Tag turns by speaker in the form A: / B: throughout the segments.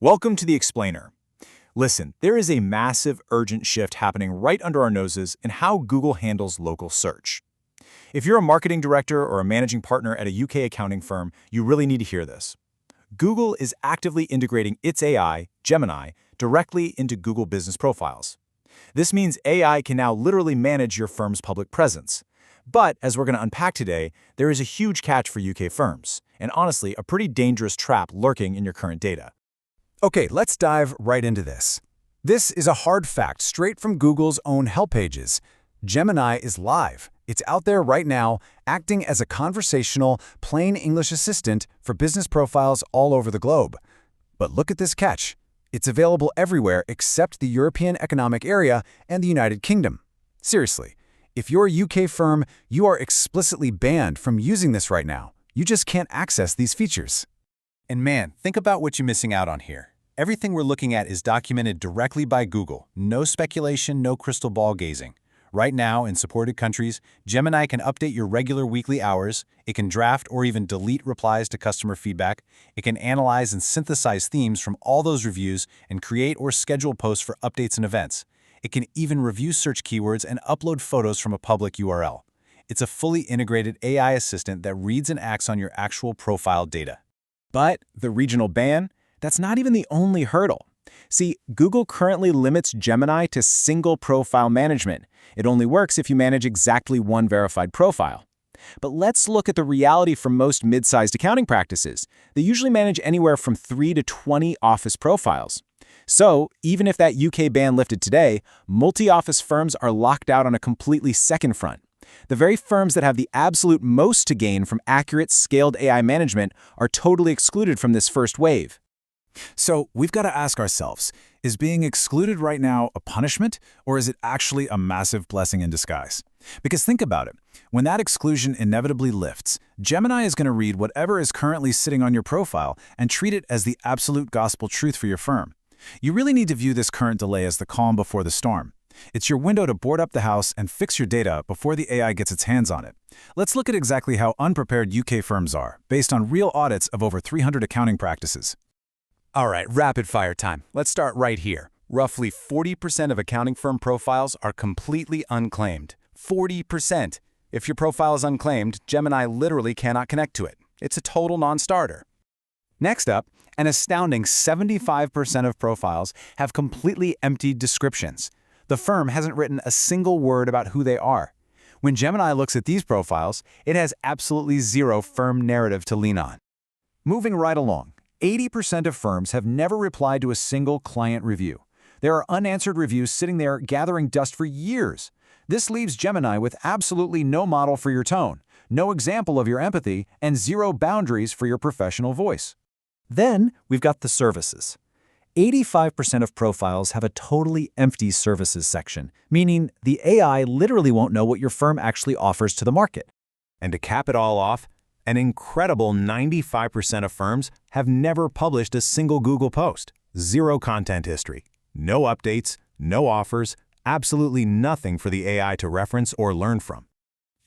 A: Welcome to the Explainer. Listen, there is a massive, urgent shift happening right under our noses in how Google handles local search. If you're a marketing director or a managing partner at a UK accounting firm, you really need to hear this. Google is actively integrating its AI, Gemini, directly into Google Business Profiles. This means AI can now literally manage your firm's public presence. But, as we're going to unpack today, there is a huge catch for UK firms, and honestly, a pretty dangerous trap lurking in your current data.
B: Okay, let's dive right into this. This is a hard fact straight from Google's own help pages. Gemini is live. It's out there right now, acting as a conversational, plain English assistant for business profiles all over the globe. But look at this catch. It's available everywhere except the European Economic Area and the United Kingdom. Seriously, if you're a UK firm, you are explicitly banned from using this right now. You just can't access these features.
C: And man, think about what you're missing out on here. Everything we're looking at is documented directly by Google. No speculation, no crystal ball gazing. Right now, in supported countries, Gemini can update your regular weekly hours, it can draft or even delete replies to customer feedback, it can analyze and synthesize themes from all those reviews and create or schedule posts for updates and events. It can even review search keywords and upload photos from a public URL. It's a fully integrated AI assistant that reads and acts on your actual profile data.
A: But the regional ban? That's not even the only hurdle. See, Google currently limits Gemini to single profile management. It only works if you manage exactly one verified profile. But let's look at the reality for most mid-sized accounting practices. They usually manage anywhere from 3 to 20 office profiles. So, even if that UK ban lifted today, multi-office firms are locked out on a completely second front. The very firms that have the absolute most to gain from accurate, scaled AI management are totally excluded from this first wave.
B: So we've got to ask ourselves, is being excluded right now a punishment, or is it actually a massive blessing in disguise? Because think about it. When that exclusion inevitably lifts, Gemini is going to read whatever is currently sitting on your profile and treat it as the absolute gospel truth for your firm. You really need to view this current delay as the calm before the storm. It's your window to board up the house and fix your data before the AI gets its hands on it. Let's look at exactly how unprepared UK firms are, based on real audits of over 300 accounting practices.
C: All right, rapid fire time. Let's start right here. Roughly 40% of accounting firm profiles are completely unclaimed. 40%. If your profile is unclaimed, Gemini literally cannot connect to it. It's a total non-starter. Next up, an astounding 75% of profiles have completely empty descriptions. The firm hasn't written a single word about who they are. When Gemini looks at these profiles, it has absolutely zero firm narrative to lean on.
B: Moving right along, 80% of firms have never replied to a single client review. There are unanswered reviews sitting there gathering dust for years. This leaves Gemini with absolutely no model for your tone, no example of your empathy, and zero boundaries for your professional voice.
A: Then we've got the services. 85% of profiles have a totally empty services section, meaning the AI literally won't know what your firm actually offers to the market.
C: And to cap it all off, an incredible 95% of firms have never published a single Google post. Zero content history, no updates, no offers, absolutely nothing for the AI to reference or learn from.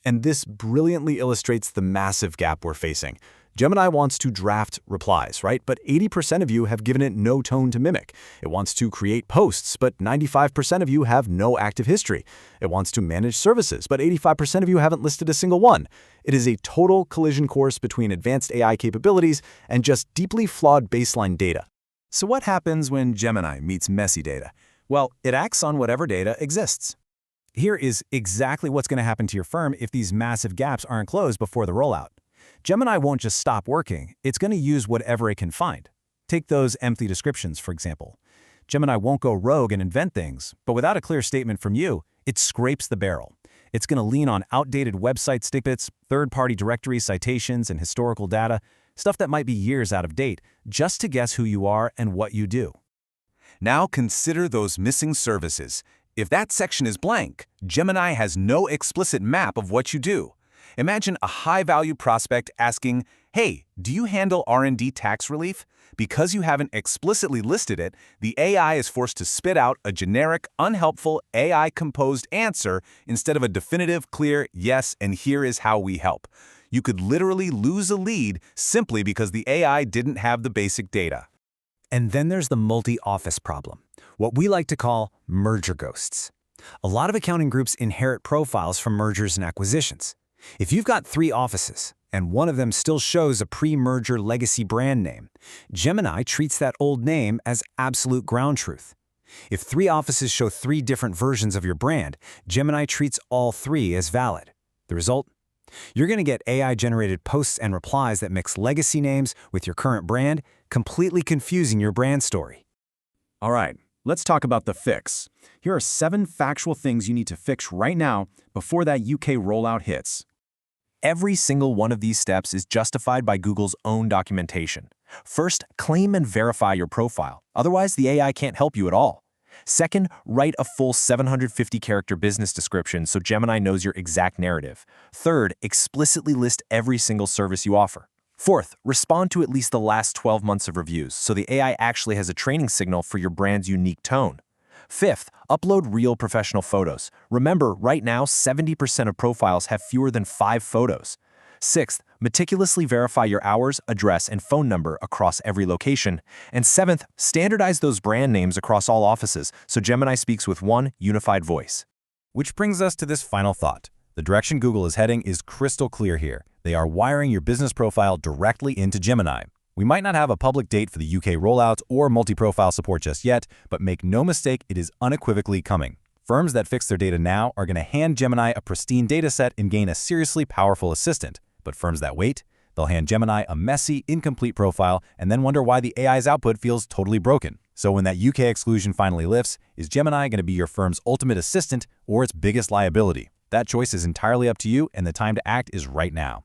A: And this brilliantly illustrates the massive gap we're facing. Gemini wants to draft replies, right? But 80% of you have given it no tone to mimic. It wants to create posts, but 95% of you have no active history. It wants to manage services, but 85% of you haven't listed a single one. It is a total collision course between advanced AI capabilities and just deeply flawed baseline data. So what happens when Gemini meets messy data? Well, it acts on whatever data exists. Here is exactly what's going to happen to your firm if these massive gaps aren't closed before the rollout. Gemini won't just stop working, it's going to use whatever it can find. Take those empty descriptions, for example. Gemini won't go rogue and invent things, but without a clear statement from you, it scrapes the barrel. It's going to lean on outdated website snippets, third-party directory citations, and historical data, stuff that might be years out of date, just to guess who you are and what you do.
C: Now consider those missing services. If that section is blank, Gemini has no explicit map of what you do. Imagine a high-value prospect asking, "Hey, do you handle R&D tax relief?" Because you haven't explicitly listed it, the AI is forced to spit out a generic, unhelpful, AI-composed answer instead of a definitive, clear, "Yes, and here is how we help." You could literally lose a lead simply because the AI didn't have the basic data.
D: And then there's the multi-office problem, what we like to call merger ghosts. A lot of accounting groups inherit profiles from mergers and acquisitions. If you've got 3 offices, and one of them still shows a pre-merger legacy brand name, Gemini treats that old name as absolute ground truth. If 3 offices show 3 different versions of your brand, Gemini treats all 3 as valid. The result? You're going to get AI-generated posts and replies that mix legacy names with your current brand, completely confusing your brand story.
A: All right, let's talk about the fix. Here are 7 factual things you need to fix right now before that UK rollout hits.
E: Every single one of these steps is justified by Google's own documentation. First, claim and verify your profile. Otherwise, the AI can't help you at all. Second, write a full 750-character business description so Gemini knows your exact narrative. Third, explicitly list every single service you offer. Fourth, respond to at least the last 12 months of reviews so the AI actually has a training signal for your brand's unique tone. Fifth, upload real professional photos. Remember, right now, 70% of profiles have fewer than 5 photos. Sixth, meticulously verify your hours, address, and phone number across every location. And seventh, standardize those brand names across all offices so Gemini speaks with one unified voice.
B: Which brings us to this final thought. The direction Google is heading is crystal clear here. They are wiring your business profile directly into Gemini. We might not have a public date for the UK rollout or multi-profile support just yet, but make no mistake, it is unequivocally coming. Firms that fix their data now are going to hand Gemini a pristine dataset and gain a seriously powerful assistant. But firms that wait, they'll hand Gemini a messy, incomplete profile and then wonder why the AI's output feels totally broken. So when that UK exclusion finally lifts, is Gemini going to be your firm's ultimate assistant or its biggest liability? That choice is entirely up to you, and the time to act is right now.